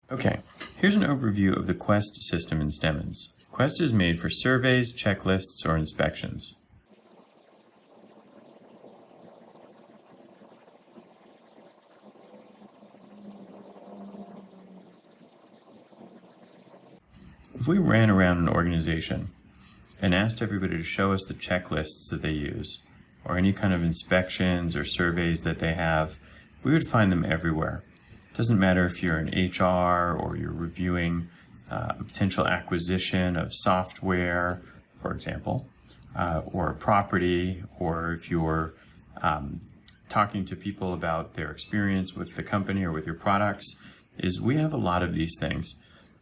Okay, here's an overview of the Quest system in Stemmons. Quest is made for surveys, checklists, or inspections. If we ran around an organization and asked everybody to show us the checklists that they use, or any kind of inspections or surveys that they have, we would find them everywhere. It doesn't matter if you're in HR or you're reviewing a potential acquisition of software, for example, or property, or if you're talking to people about their experience with the company or with your products, is we have a lot of these things.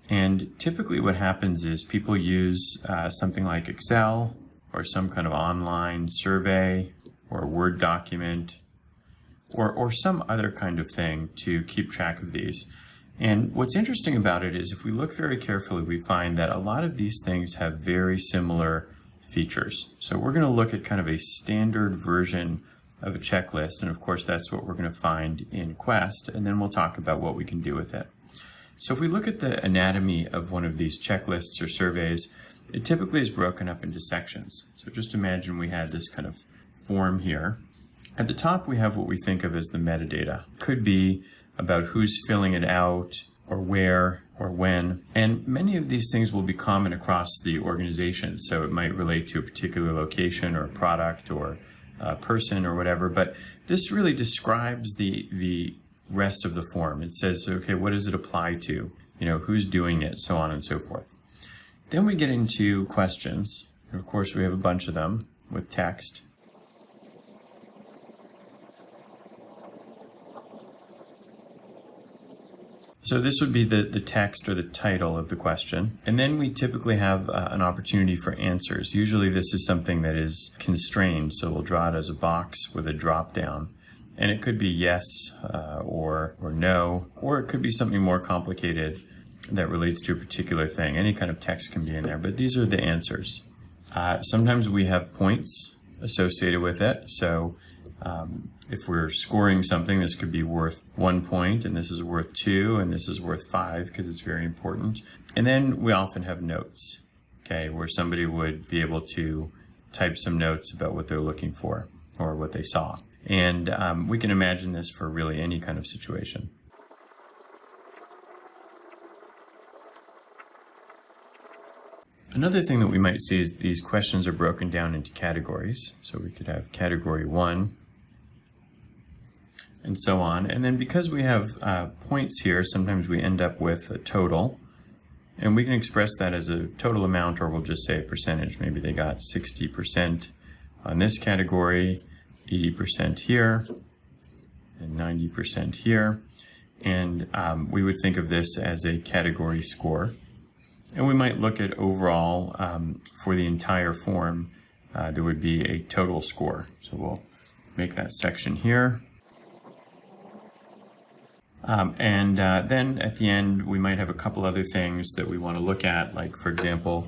And typically what happens is people use something like Excel or some kind of online survey or a Word document or some other kind of thing to keep track of these. And what's interesting about it is if we look very carefully, we find that a lot of these things have very similar features. So we're going to look at kind of a standard version of a checklist. And of course, that's what we're going to find in Quest. And then we'll talk about what we can do with it. So if we look at the anatomy of one of these checklists or surveys, it typically is broken up into sections. So just imagine we had this kind of form here. At the top, we have what we think of as the metadata. Could be about who's filling it out, or where, or when. And many of these things will be common across the organization. So it might relate to a particular location or a product or a person or whatever. But this really describes the rest of the form. It says, okay, what does it apply to? You know, who's doing it, so on and so forth. Then we get into questions. And of course, we have a bunch of them with text. So this would be the text or the title of the question. And then we typically have an opportunity for answers. Usually this is something that is constrained. So we'll draw it as a box with a drop down. And it could be yes or no, or it could be something more complicated that relates to a particular thing. Any kind of text can be in there, but these are the answers. Sometimes we have points associated with it. So if we're scoring something, this could be worth 1 point, and this is worth 2, and this is worth 5 because it's very important. And then we often have notes, okay, where somebody would be able to type some notes about what they're looking for or what they saw. And we can imagine this for really any kind of situation. Another thing that we might see is these questions are broken down into categories. So we could have category 1 and so on. And then because we have points here, sometimes we end up with a total. And we can express that as a total amount, or we'll just say a percentage. Maybe they got 60% on this category, 80% here, and 90% here. And we would think of this as a category score. And we might look at overall, for the entire form, there would be a total score. So we'll make that section here. Then at the end, we might have a couple other things that we want to look at, like, for example,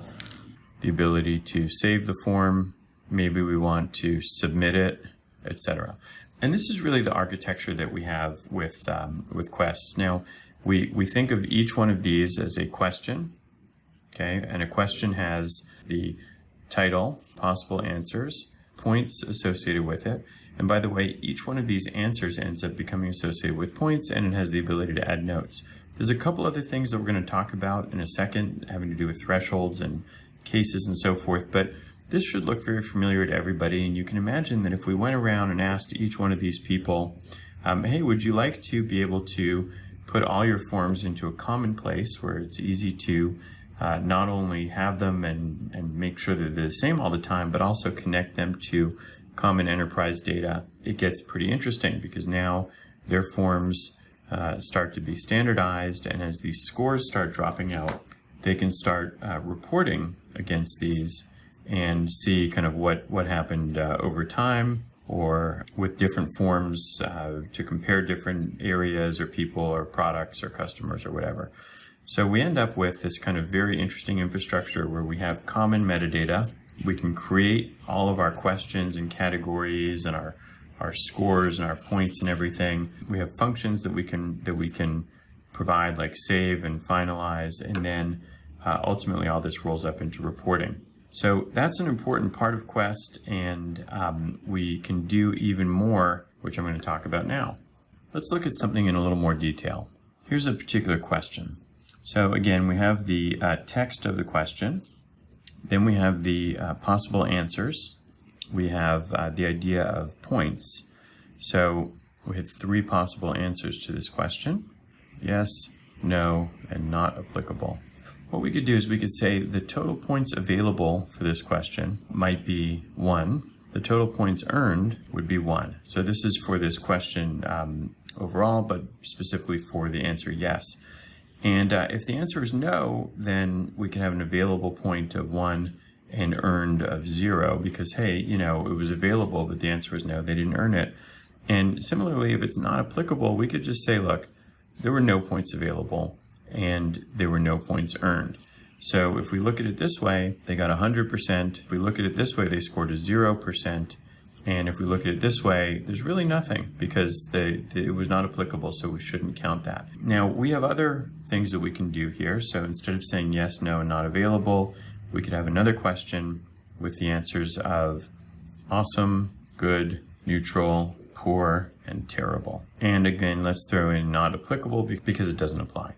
the ability to save the form. Maybe we want to submit it, etc. And this is really the architecture that we have with Quest. Now, we think of each one of these as a question, okay? And a question has the title, possible answers, points associated with it. And by the way, each one of these answers ends up becoming associated with points, and it has the ability to add notes. There's a couple other things that we're going to talk about in a second, having to do with thresholds and cases and so forth, but this should look very familiar to everybody, and you can imagine that if we went around and asked each one of these people, hey, would you like to be able to put all your forms into a common place where it's easy to not only have them and make sure that they're the same all the time, but also connect them to common enterprise data? It gets pretty interesting because now their forms start to be standardized, and as these scores start dropping out, they can start reporting against these and see kind of what happened over time, or with different forms to compare different areas or people or products or customers or whatever. So we end up with this kind of very interesting infrastructure where we have common metadata. We can create all of our questions and categories and our scores and our points and everything. We have functions that we can provide, like save and finalize, and then ultimately all this rolls up into reporting. So that's an important part of Quest, and we can do even more, which I'm going to talk about now. Let's look at something in a little more detail. Here's a particular question. So again, we have the text of the question. Then we have the possible answers. We have the idea of points. So we had 3 possible answers to this question: yes, no, and not applicable. What we could do is we could say the total points available for this question might be 1. The total points earned would be 1. So this is for this question overall, but specifically for the answer yes. And if the answer is no, then we can have an available point of 1 and earned of 0, because, hey, you know, it was available, but the answer was no, they didn't earn it. And similarly, if it's not applicable, we could just say, look, there were no points available and there were no points earned. So if we look at it this way, they got 100%. If we look at it this way, they scored a 0%. And if we look at it this way, there's really nothing, because it was not applicable, so we shouldn't count that. Now, we have other things that we can do here. So instead of saying yes, no, and not available, we could have another question with the answers of awesome, good, neutral, poor, and terrible. And again, let's throw in not applicable because it doesn't apply.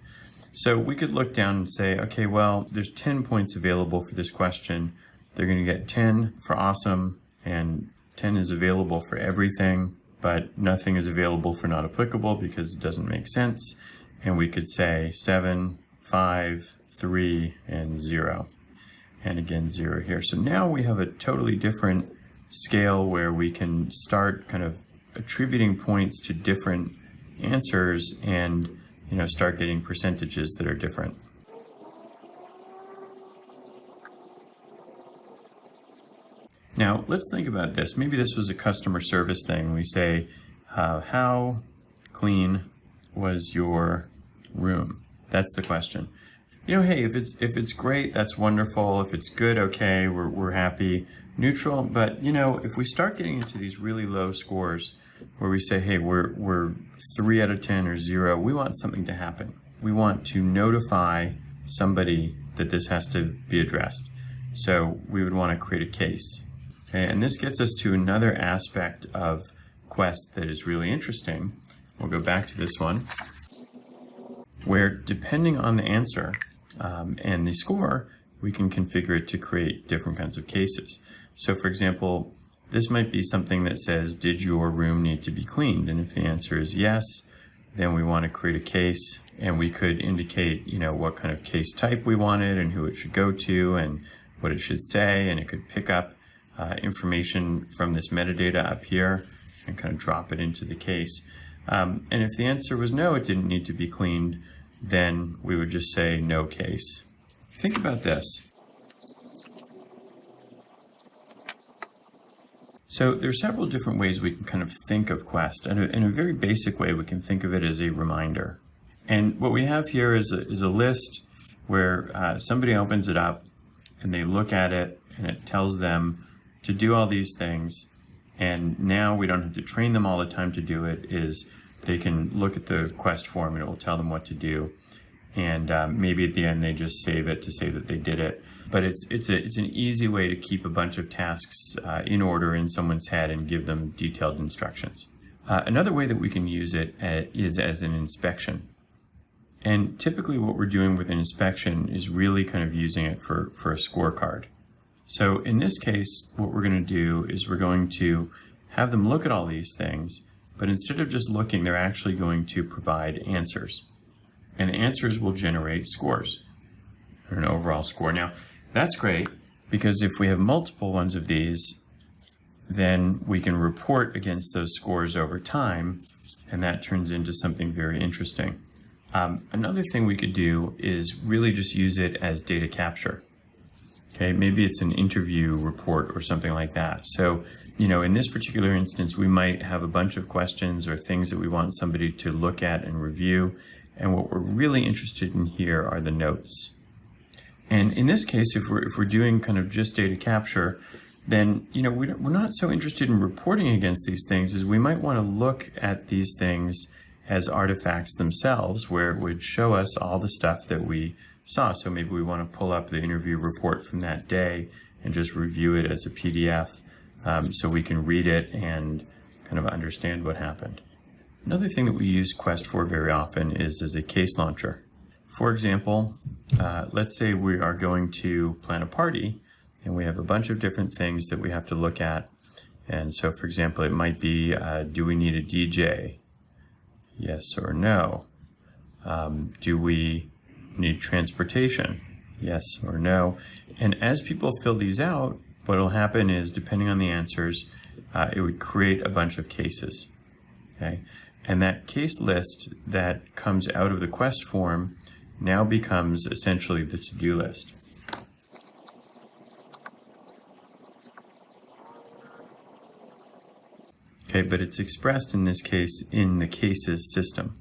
So we could look down and say, okay, well, there's 10 points available for this question. They're going to get 10 for awesome, and 10 is available for everything, but nothing is available for not applicable because it doesn't make sense. And we could say 7, 5, 3, and 0. And again, 0 here. So now we have a totally different scale where we can start kind of attributing points to different answers and, you know, start getting percentages that are different. Now, let's think about this. Maybe this was a customer service thing. We say, how clean was your room? That's the question. You know, hey, if it's great, that's wonderful. If it's good, okay, we're happy. Neutral, but you know, if we start getting into these really low scores where we say, hey, we're 3 out of 10 or 0, we want something to happen. We want to notify somebody that this has to be addressed. So we would want to create a case. Okay, and this gets us to another aspect of Quest that is really interesting. We'll go back to this one, where depending on the answer and the score, we can configure it to create different kinds of cases. So for example, this might be something that says, did your room need to be cleaned? And if the answer is yes, then we want to create a case, and we could indicate, you know, what kind of case type we wanted and who it should go to and what it should say, and it could pick up information from this metadata up here and kind of drop it into the case. And if the answer was no, it didn't need to be cleaned, then we would just say no case. Think about this. So there are several different ways we can kind of think of Quest. And in a very basic way, we can think of it as a reminder. And what we have here is a list where somebody opens it up and they look at it and it tells them to do all these things. And now we don't have to train them all the time to do it. They can look at the Quest form and it will tell them what to do. And maybe at the end they just save it to say that they did it. But it's an easy way to keep a bunch of tasks in order in someone's head and give them detailed instructions. Another way that we can use it is as an inspection. And typically what we're doing with an inspection is really kind of using it for a scorecard. So in this case, what we're going to do is we're going to have them look at all these things, but instead of just looking, they're actually going to provide answers. And the answers will generate scores, or an overall score. Now, that's great, because if we have multiple ones of these, then we can report against those scores over time, and that turns into something very interesting. Another thing we could do is really just use it as data capture. Okay, maybe it's an interview report or something like that. So, you know, in this particular instance, we might have a bunch of questions or things that we want somebody to look at and review. And what we're really interested in here are the notes. And in this case, if we're doing kind of just data capture, then, you know, we're not so interested in reporting against these things, as we might want to look at these things as artifacts themselves, where it would show us all the stuff that we saw. So maybe we want to pull up the interview report from that day and just review it as a PDF, so we can read it and kind of understand what happened. Another thing that we use Quest for very often is as a case launcher. For example, let's say we are going to plan a party and we have a bunch of different things that we have to look at. And so, for example, it might be, do we need a DJ? Yes or no? Do we need transportation? Yes or no? And as people fill these out, what will happen is, depending on the answers, it would create a bunch of cases. Okay? And that case list that comes out of the Quest form now becomes essentially the to-do list. Okay, but it's expressed in this case in the cases system,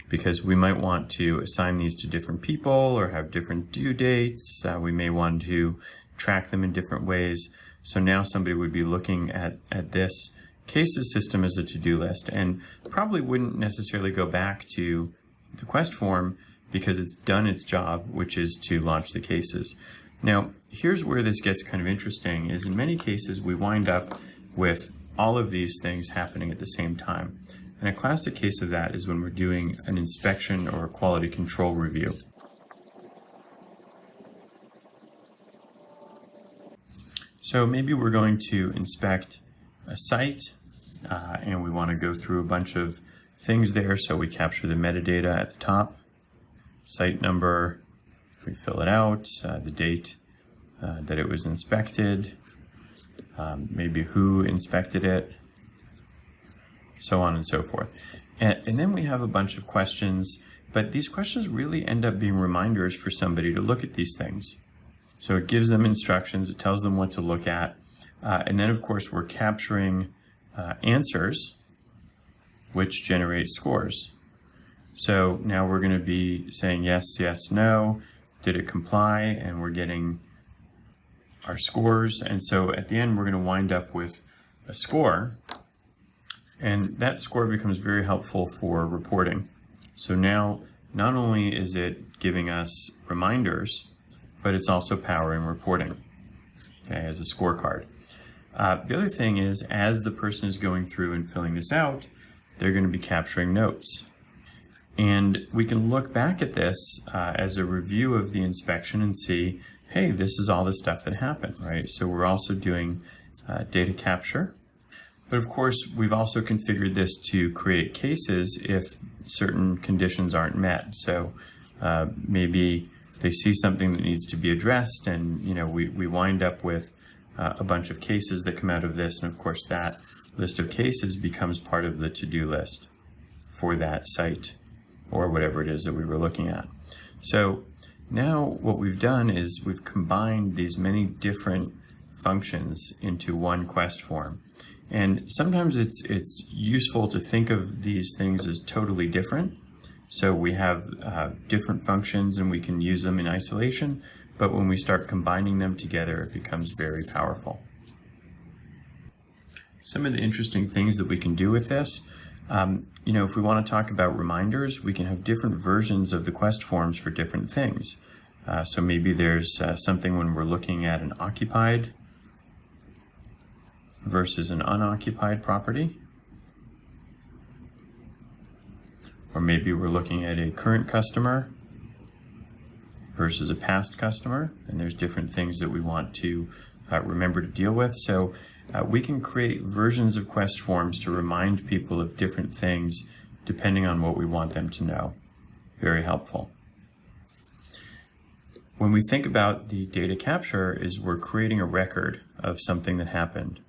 because we might want to assign these to different people or have different due dates. We may want to track them in different ways. So now somebody would be looking at this cases system as a to-do list and probably wouldn't necessarily go back to the Quest form because it's done its job, which is to launch the cases. Now, here's where this gets kind of interesting, is in many cases we wind up with all of these things happening at the same time. And a classic case of that is when we're doing an inspection or a quality control review. So maybe we're going to inspect a site and we want to go through a bunch of things there. So we capture the metadata at the top, site number, we fill it out, the date that it was inspected, maybe who inspected it, so on and so forth. And then we have a bunch of questions, but these questions really end up being reminders for somebody to look at these things. So it gives them instructions, it tells them what to look at, and then of course we're capturing answers which generate scores. So now we're going to be saying yes, yes, no, did it comply, and we're getting our scores. And so at the end we're going to wind up with a score, and that score becomes very helpful for reporting. So now not only is it giving us reminders, but it's also powering reporting, okay, as a scorecard. The other thing is, as the person is going through and filling this out, they're going to be capturing notes. And we can look back at this as a review of the inspection and see, hey, this is all the stuff that happened, right? So we're also doing data capture. But of course, we've also configured this to create cases if certain conditions aren't met. So maybe they see something that needs to be addressed, and we wind up with a bunch of cases that come out of this. And of course, that list of cases becomes part of the to-do list for that site or whatever it is that we were looking at. So now what we've done is we've combined these many different functions into one Quest form. And sometimes it's useful to think of these things as totally different. So we have different functions and we can use them in isolation, but when we start combining them together, it becomes very powerful. Some of the interesting things that we can do with this, if we want to talk about reminders, we can have different versions of the Quest forms for different things. So maybe there's something when we're looking at an occupied versus an unoccupied property. Or maybe we're looking at a current customer versus a past customer, and there's different things that we want to remember to deal with. So we can create versions of Quest forms to remind people of different things depending on what we want them to know. Very helpful. When we think about the data capture, is we're creating a record of something that happened.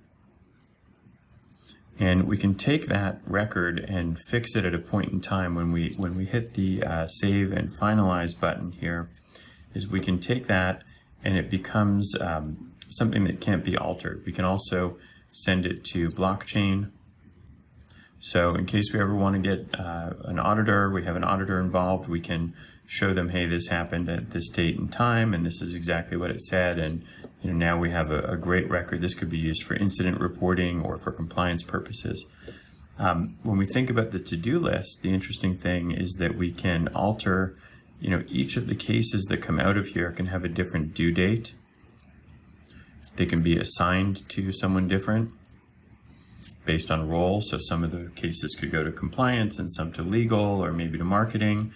And we can take that record and fix it at a point in time when we hit the save and finalize button here, is we can take that and it becomes something that can't be altered. We can also send it to blockchain. So in case we ever want to get an auditor, we have an auditor involved, we can show them, hey, this happened at this date and time, and this is exactly what it said, and now we have a great record. This could be used for incident reporting or for compliance purposes. When we think about the to-do list, the interesting thing is that we can alter, each of the cases that come out of here can have a different due date. They can be assigned to someone different based on role. So some of the cases could go to compliance and some to legal or maybe to marketing.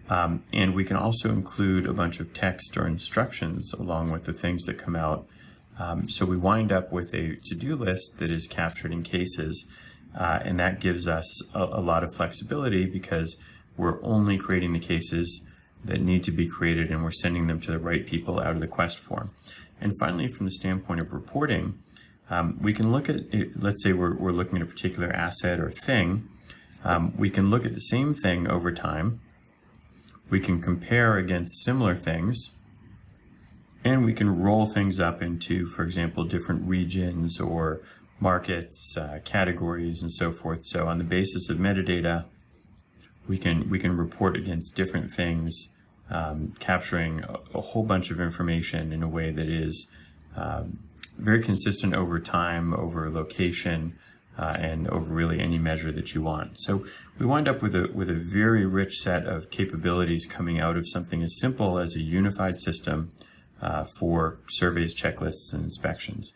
And we can also include a bunch of text or instructions along with the things that come out. So we wind up with a to-do list that is captured in cases. And that gives us a lot of flexibility because we're only creating the cases that need to be created and we're sending them to the right people out of the quest form. And finally, from the standpoint of reporting, we can look at it, let's say we're looking at a particular asset or thing. We can look at the same thing over time. We can compare against similar things. And we can roll things up into, for example, different regions or markets, categories, and so forth. So on the basis of metadata, we can report against different things, capturing a whole bunch of information in a way that is very consistent over time, over location, and over really any measure that you want. So we wind up with a very rich set of capabilities coming out of something as simple as a unified system for surveys, checklists, and inspections.